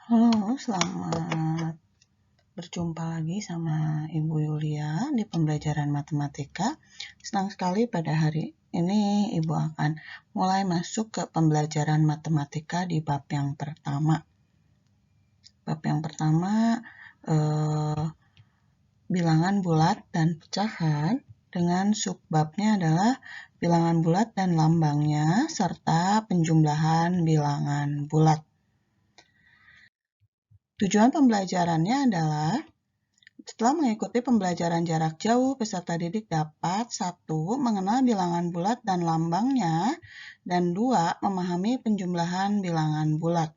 Halo, selamat berjumpa lagi sama Ibu Yulia di pembelajaran matematika. Senang sekali pada hari ini Ibu akan mulai masuk ke pembelajaran matematika di bab yang pertama. Bab yang pertama, bilangan bulat dan pecahan, dengan subbabnya adalah bilangan bulat dan lambangnya, serta penjumlahan bilangan bulat. Tujuan pembelajarannya adalah setelah mengikuti pembelajaran jarak jauh, peserta didik dapat 1. Mengenal bilangan bulat dan lambangnya, dan 2. Memahami penjumlahan bilangan bulat.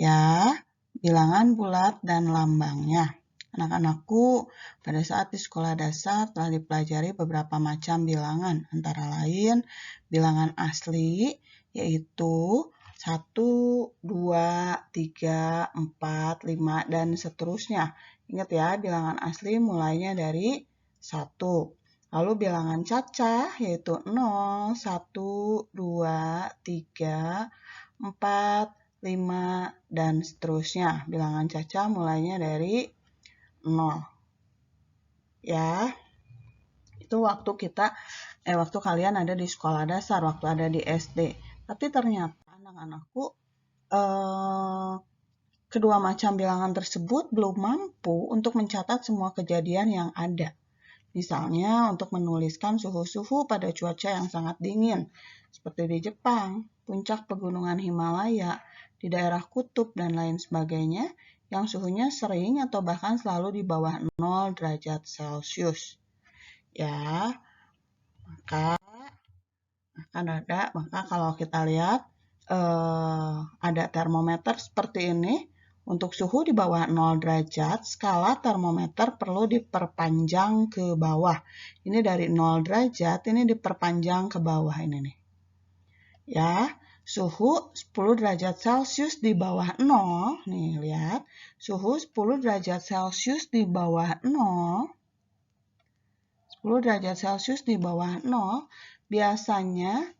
Ya, bilangan bulat dan lambangnya. Anak-anakku, pada saat di sekolah dasar telah dipelajari beberapa macam bilangan, antara lain bilangan asli, yaitu 1, 2, 3, 4, 5, dan seterusnya. Ingat ya, bilangan asli mulainya dari 1. Lalu bilangan cacah, yaitu 0, 1, 2, 3, 4, 5, dan seterusnya. Bilangan cacah mulainya dari 0. Ya, itu waktu kalian ada di sekolah dasar, waktu ada di SD. Tapi ternyata anak-anakku kedua macam bilangan tersebut belum mampu untuk mencatat semua kejadian yang ada. Misalnya untuk menuliskan suhu-suhu pada cuaca yang sangat dingin, seperti di Jepang, puncak pegunungan Himalaya, di daerah kutub, dan lain sebagainya, yang suhunya sering atau bahkan selalu di bawah 0 derajat Celcius. Ya, maka kalau kita lihat ada termometer seperti ini. Untuk suhu di bawah 0 derajat, skala termometer perlu diperpanjang ke bawah. Ini dari 0 derajat, ini diperpanjang ke bawah ini nih. Ya, suhu 10 derajat Celcius di bawah 0. Nih, lihat. Suhu 10 derajat Celcius di bawah 0. 10 derajat Celcius di bawah 0 biasanya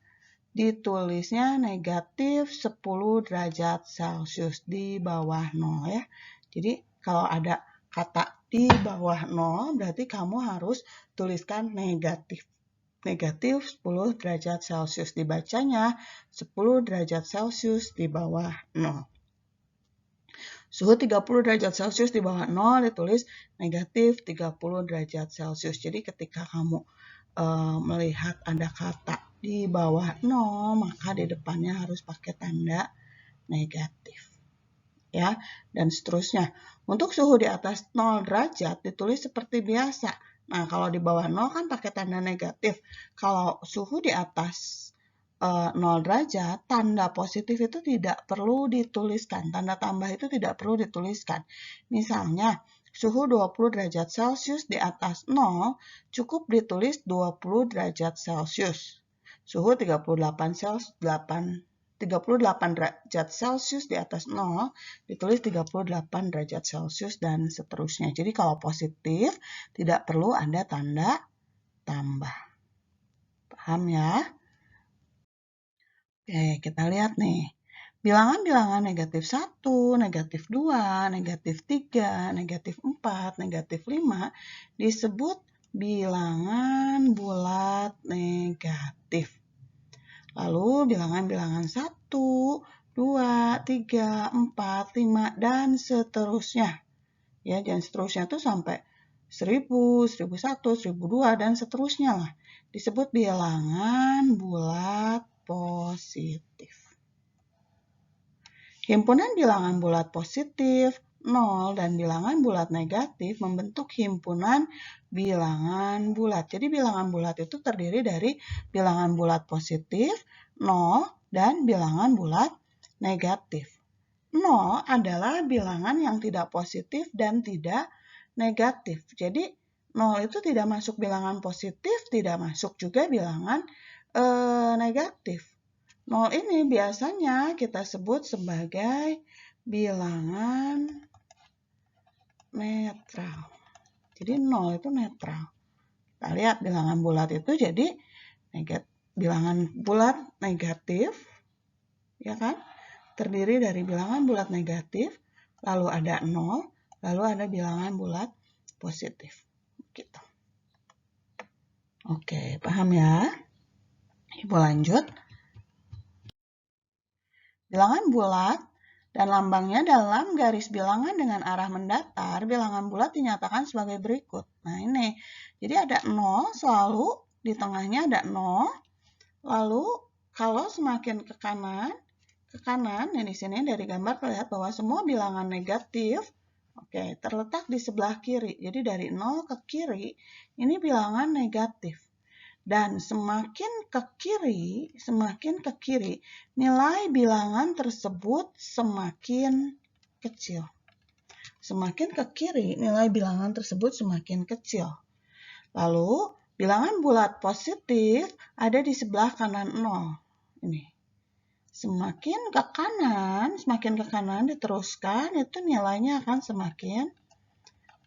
ditulisnya negatif 10 derajat Celcius di bawah 0 ya. Jadi kalau ada kata di bawah 0 berarti kamu harus tuliskan negatif. Negatif 10 derajat Celcius, dibacanya 10 derajat Celcius di bawah 0. Suhu 30 derajat Celcius di bawah 0 ditulis negatif 30 derajat Celcius. Jadi ketika kamu melihat ada kata di bawah 0, maka di depannya harus pakai tanda negatif. Ya, dan seterusnya. Untuk suhu di atas 0 derajat ditulis seperti biasa. Nah, kalau di bawah 0 kan pakai tanda negatif. Kalau suhu di atas 0 derajat, tanda positif itu tidak perlu dituliskan. Tanda tambah itu tidak perlu dituliskan. Misalnya, suhu 20 derajat Celcius di atas 0 cukup ditulis 20 derajat Celcius. Suhu 38 derajat Celcius di atas 0 ditulis 38 derajat Celcius dan seterusnya. Jadi kalau positif tidak perlu ada tanda tambah. Paham ya? Oke, kita lihat nih. Bilangan-bilangan negatif 1, negatif 2, negatif 3, negatif 4, negatif 5 disebut bilangan bulat negatif. Lalu bilangan-bilangan 1, 2, 3, 4, 5, dan seterusnya. Ya, dan seterusnya itu sampai 1000, 1001, 1002, dan seterusnya lah. Disebut bilangan bulat positif. Himpunan bilangan bulat positif, 0, dan bilangan bulat negatif membentuk himpunan bilangan bulat. Jadi bilangan bulat itu terdiri dari bilangan bulat positif, 0, dan bilangan bulat negatif. 0 adalah bilangan yang tidak positif dan tidak negatif. Jadi 0 itu tidak masuk bilangan positif, tidak masuk juga bilangan negatif. 0 ini biasanya kita sebut sebagai bilangan netral. Jadi 0 itu netral. Kita lihat bilangan bulat itu jadi bilangan bulat negatif, ya kan? terdiri dari bilangan bulat negatif, lalu ada 0, lalu ada bilangan bulat positif. Gitu. Oke, paham ya? Ibu lanjut. Bilangan bulat dan lambangnya dalam garis bilangan dengan arah mendatar, bilangan bulat dinyatakan sebagai berikut. Nah ini, jadi ada 0 selalu, di tengahnya ada 0, lalu kalau semakin ke kanan, ya di sini dari gambar terlihat bahwa semua bilangan negatif, oke, terletak di sebelah kiri. Jadi dari 0 ke kiri, ini bilangan negatif. Dan semakin ke kiri, nilai bilangan tersebut semakin kecil. Semakin ke kiri, nilai bilangan tersebut semakin kecil. Lalu, bilangan bulat positif ada di sebelah kanan 0. Ini. Semakin ke kanan diteruskan, itu nilainya akan semakin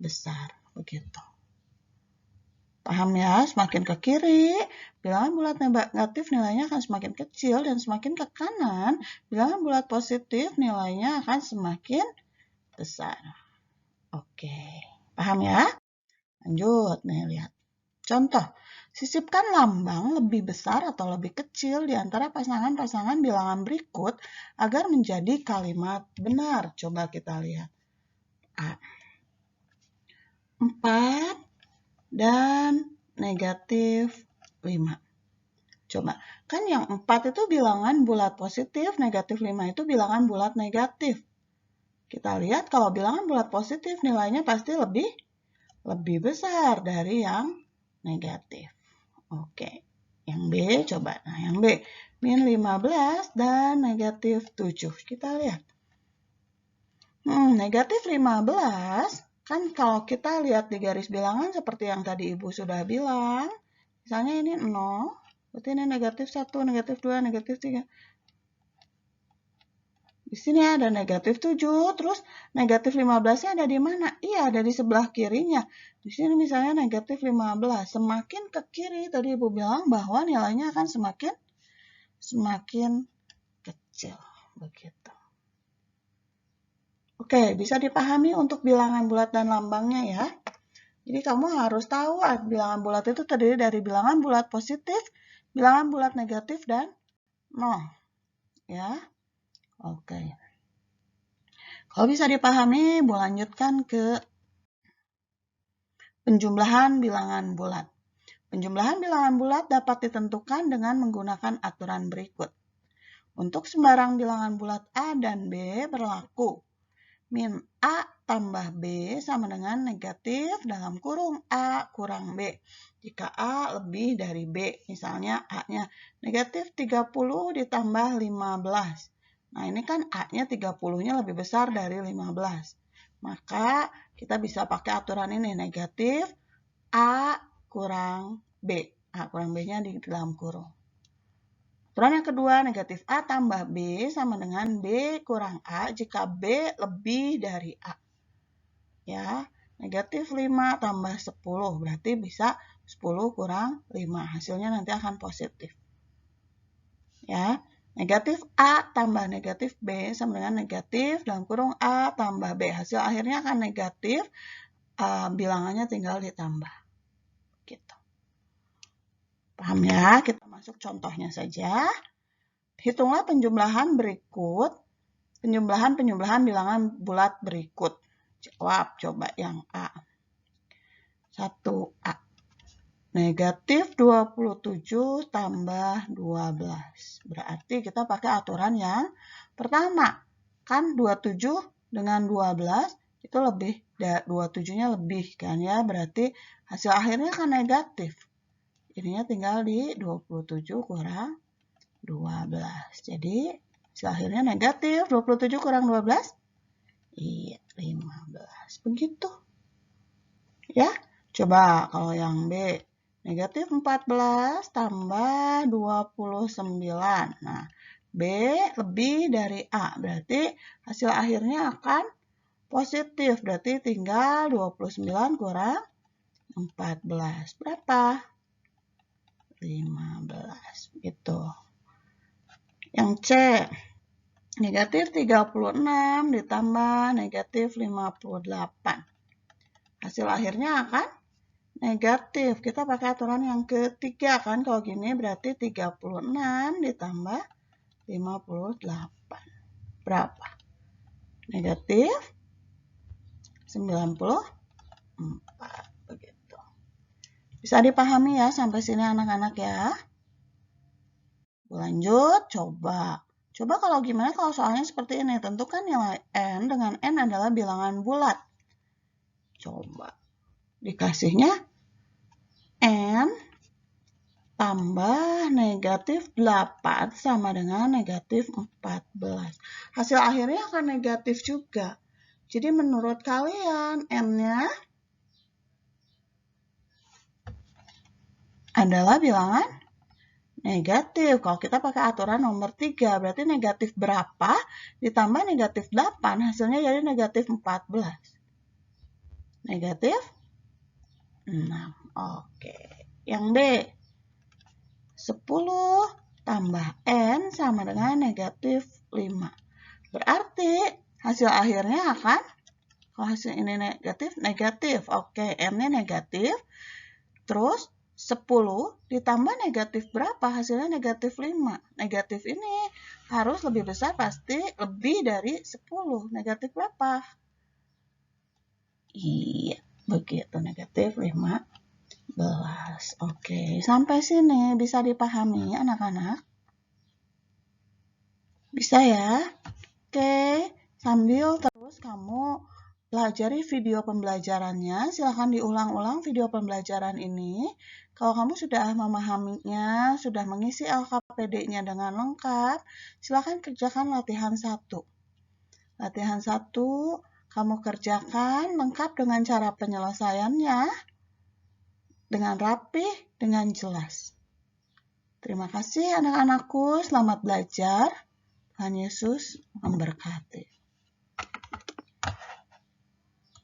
besar. Begitu. Paham ya? Semakin ke kiri, bilangan bulat negatif nilainya akan semakin kecil, dan semakin ke kanan, bilangan bulat positif nilainya akan semakin besar. Oke, paham ya? Lanjut, nih lihat. Contoh, sisipkan lambang lebih besar atau lebih kecil di antara pasangan-pasangan bilangan berikut agar menjadi kalimat benar. Coba kita lihat. A. 4 dan negatif 5. Coba, kan yang 4 itu bilangan bulat positif, negatif 5 itu bilangan bulat negatif. Kita lihat kalau bilangan bulat positif nilainya pasti lebih besar dari yang negatif. Oke, yang B coba. Nah, yang B, min 15 dan negatif 7. Kita lihat. Negatif 15, kan kalau kita lihat di garis bilangan seperti yang tadi Ibu sudah bilang, misalnya ini 0, berarti ini negatif 1, negatif 2, negatif 3. Di sini ada negatif 7, terus negatif 15-nya ada di mana? Iya, ada di sebelah kirinya. Di sini misalnya negatif 15. Semakin ke kiri, tadi Ibu bilang bahwa nilainya akan semakin kecil. Begitu. Oke, bisa dipahami untuk bilangan bulat dan lambangnya ya. Jadi kamu harus tahu bilangan bulat itu terdiri dari bilangan bulat positif, bilangan bulat negatif, dan 0. Ya. Oke. Kalau bisa dipahami, Bu lanjutkan ke penjumlahan bilangan bulat. Penjumlahan bilangan bulat dapat ditentukan dengan menggunakan aturan berikut. Untuk sembarang bilangan bulat A dan B berlaku. Min A tambah B sama dengan negatif dalam kurung A kurang B. Jika A lebih dari B, misalnya A-nya negatif 30 ditambah 15. Nah, ini kan A-nya 30-nya lebih besar dari 15. Maka kita bisa pakai aturan ini, negatif A kurang B. A kurang B-nya di dalam kurung. Aturan yang kedua, negatif A tambah B sama dengan B kurang A jika B lebih dari A. Ya, negatif 5 tambah 10, berarti bisa 10 kurang 5. Hasilnya nanti akan positif. Ya, negatif A tambah negatif B sama dengan negatif dalam kurung A tambah B. Hasil akhirnya akan negatif, bilangannya tinggal ditambah. Gitu. Paham ya? Kita masuk contohnya saja. Hitunglah penjumlahan berikut, penjumlahan bilangan bulat berikut. Jawab coba yang A. 1A. Negatif 27 tambah 12. Berarti kita pakai aturan yang pertama. Kan 27 dengan 12 itu lebih, 27-nya lebih kan ya. Berarti hasil akhirnya kan negatif. Ininya tinggal di 27 kurang 12. Jadi hasil akhirnya negatif. 27 kurang 12? Iya, 15. Begitu. Ya, coba kalau yang B. Negatif 14 tambah 29. Nah, B lebih dari A. Berarti hasil akhirnya akan positif. Berarti tinggal 29 kurang 14. Berapa? 15. Gitu. Yang C. Negatif 36 ditambah negatif 58. Hasil akhirnya akan negatif. Kita pakai aturan yang ketiga kan. Kalau gini berarti 36 ditambah 58. Berapa? Negatif 94. Begitu. Bisa dipahami ya sampai sini anak-anak ya. Lanjut, coba. Coba kalau gimana kalau soalnya seperti ini. Tentukan nilai N dengan N adalah bilangan bulat. Coba. Dikasihnya N tambah negatif 8 sama dengan negatif 14. Hasil akhirnya akan negatif juga. Jadi menurut kalian N-nya adalah bilangan negatif. Kalau kita pakai aturan nomor 3, berarti negatif berapa ditambah negatif 8, hasilnya jadi negatif 14. Negatif 6. Oke. Yang D. 10 tambah N sama dengan negatif 5. Berarti hasil akhirnya akan, kalau hasil ini negatif, negatif. Oke, N-nya negatif. Terus 10 ditambah negatif berapa? Hasilnya negatif 5. Negatif ini harus lebih besar, pasti lebih dari 10. Negatif berapa? Iya, begitu. Negatif 15. Oke, sampai sini bisa dipahami anak-anak? Bisa ya? Oke, sambil terus kamu pelajari video pembelajarannya. Silahkan diulang-ulang video pembelajaran ini. Kalau kamu sudah memahaminya, sudah mengisi LKPD-nya dengan lengkap, silahkan kerjakan latihan 1. Latihan 1, kamu kerjakan lengkap dengan cara penyelesaiannya, dengan rapi, dengan jelas. Terima kasih anak-anakku, selamat belajar. Tuhan Yesus memberkati.